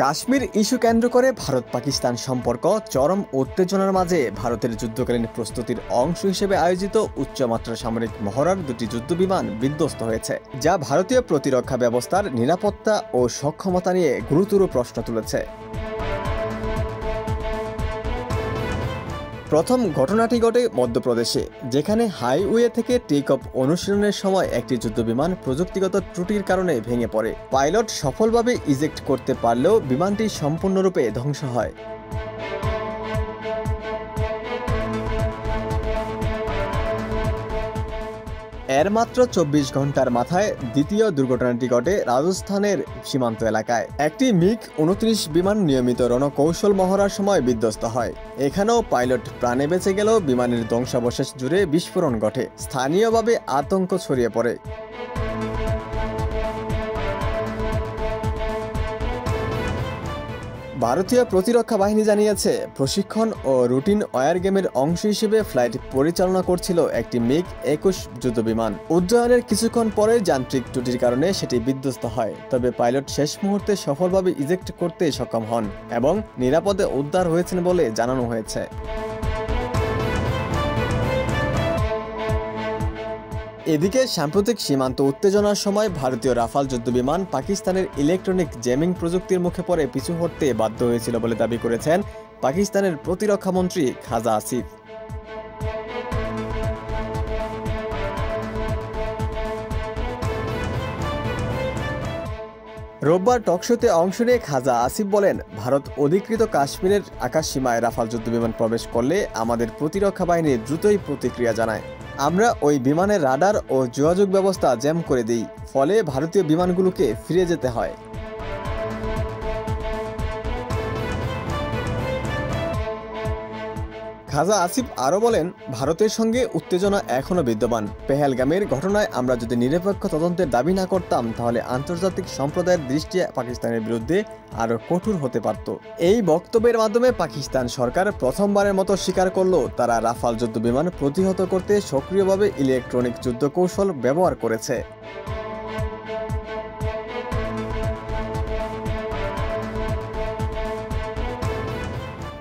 Kashmir issue কেন্দ্র করে ভারত পাকিস্তান সম্পর্ক চরম উত্তেজনার মাঝে ভারতের যুদ্ধকালীন প্রস্তুতির অংশ হিসেবে আয়োজিত উচ্চমাত্রার সামরিক মহড়ার দুটি যুদ্ধবিমান বিধ্বস্ত হয়েছে, যা ভারতীয় প্রতিরক্ষা ব্যবস্থার নিরাপত্তা ও সক্ষমতা নিয়ে গুরুতর প্রশ্ন তুলেছে। প্রথম ঘটনাটি ঘটে মধ্যপ্রদেশে, যেখানে হাইওয়ে থেকে টেক অফ অনুশীলনের সময় একটি যুদ্ধবিমান প্রযুক্তিগত ত্রুটির কারণে ভেঙে পড়ে। পাইলট সফলভাবে ইজেক্ট করতে পারলেও বিমানটি সম্পূর্ণরূপে ধ্বংস হয়। এর মাত্র ২৪ ঘন্টার মাথায় দ্বিতীয় দুর্ঘটনাটি ঘটে রাজস্থানের সীমান্ত এলাকায়। একটি মিগ-29 বিমান নিয়মিত রণকৌশল মহড়ার সময় বিধ্বস্ত হয়। এখানেও পাইলট প্রাণে বেঁচে গেলেও বিমানের ধ্বংসাবশেষ জুড়ে বিস্ফোরণ ঘটে। স্থানীয়ভাবে আতঙ্ক ছড়িয়ে পড়ে। ভারতীয় প্রতিরক্ষা বাহিনী জানিয়েছে, প্রশিক্ষণ ও রুটিন ওয়ার গেমের অংশ হিসেবে ফ্লাইট পরিচালনা করছিল একটি মিগ-21 যুদ্ধবিমান। উড্ডয়নের কিছুক্ষণ পরে যান্ত্রিক ত্রুটির কারণে সেটি বিধ্বস্ত হয়, তবে পাইলট শেষ মুহূর্তে সফলভাবে ইজেক্ট করতে সক্ষম হন এবং নিরাপদে উদ্ধার হয়েছেন বলে জানানো হয়েছে। এদিকে সাম্প্রতিক সীমান্ত উত্তেজনার সময় ভারতীয় রাফাল যুদ্ধবিমান পাকিস্তানের ইলেকট্রনিক জ্যামিং প্রযুক্তির মুখে পড়ে পিছু হটতে বাধ্য হয়েছিল বলে দাবি করেছেন পাকিস্তানের প্রতিরক্ষা মন্ত্রী খাজা আসিফ। রোববার টকশোতে অংশ নিয়ে খাজা আসিফ বলেন, ভারত অধিকৃত কাশ্মীরের আকাশসীমায় রাফাল যুদ্ধবিমান প্রবেশ করলে আমাদের প্রতিরক্ষা বাহিনী দ্রুতই প্রতিক্রিয়া জানায়। আমরা ওই বিমানের রাডার ও যোগাযোগ ব্যবস্থা জ্যাম করে দিই, ফলে ভারতীয় বিমানগুলোকে ফিরে যেতে হয়। খাজা আসিফ আরও বলেন, ভারতের সঙ্গে উত্তেজনা এখনও বিদ্যমান। পেহেলগামের ঘটনায় আমরা যদি নিরপেক্ষ তদন্তের দাবি না করতাম, তাহলে আন্তর্জাতিক সম্প্রদায়ের দৃষ্টি পাকিস্তানের বিরুদ্ধে আরও কঠোর হতে পারত। এই বক্তব্যের মাধ্যমে পাকিস্তান সরকার প্রথমবারের মতো স্বীকার করল, তারা রাফাল যুদ্ধবিমান প্রতিহত করতে সক্রিয়ভাবে ইলেকট্রনিক যুদ্ধকৌশল ব্যবহার করেছে।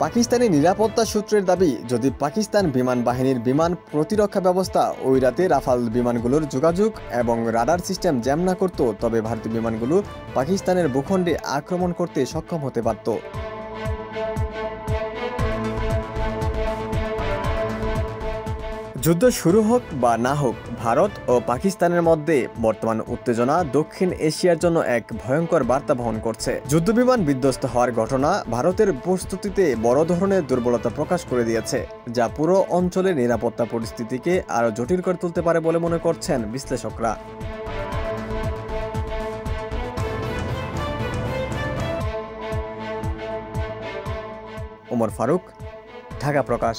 পাকিস্তানি নিরাপত্তা সূত্রের দাবি, যদি পাকিস্তান বিমান বাহিনীর বিমান প্রতিরক্ষা ব্যবস্থা ওই রাতে রাফাল বিমানগুলোর যোগাযোগ এবং রাডার সিস্টেম জ্যাম না করত, তবে ভারতীয় বিমানগুলো পাকিস্তানের ভূখণ্ডে আক্রমণ করতে সক্ষম হতে পারত। যুদ্ধ শুরু হোক বা না হোক, ভারত ও পাকিস্তানের মধ্যে বর্তমান উত্তেজনা দক্ষিণ এশিয়ার জন্য এক ভয়ঙ্কর বার্তা বহন করছে। যুদ্ধবিমান বিধ্বস্ত হওয়ার ঘটনা ভারতের প্রস্তুতিতে বড় ধরনের দুর্বলতা প্রকাশ করে দিয়েছে, যা পুরো অঞ্চলের নিরাপত্তা পরিস্থিতিকে আরও জটিল করে তুলতে পারে বলে মনে করছেন বিশ্লেষকরা। ওমর ফারুক, ঢাকা প্রকাশ।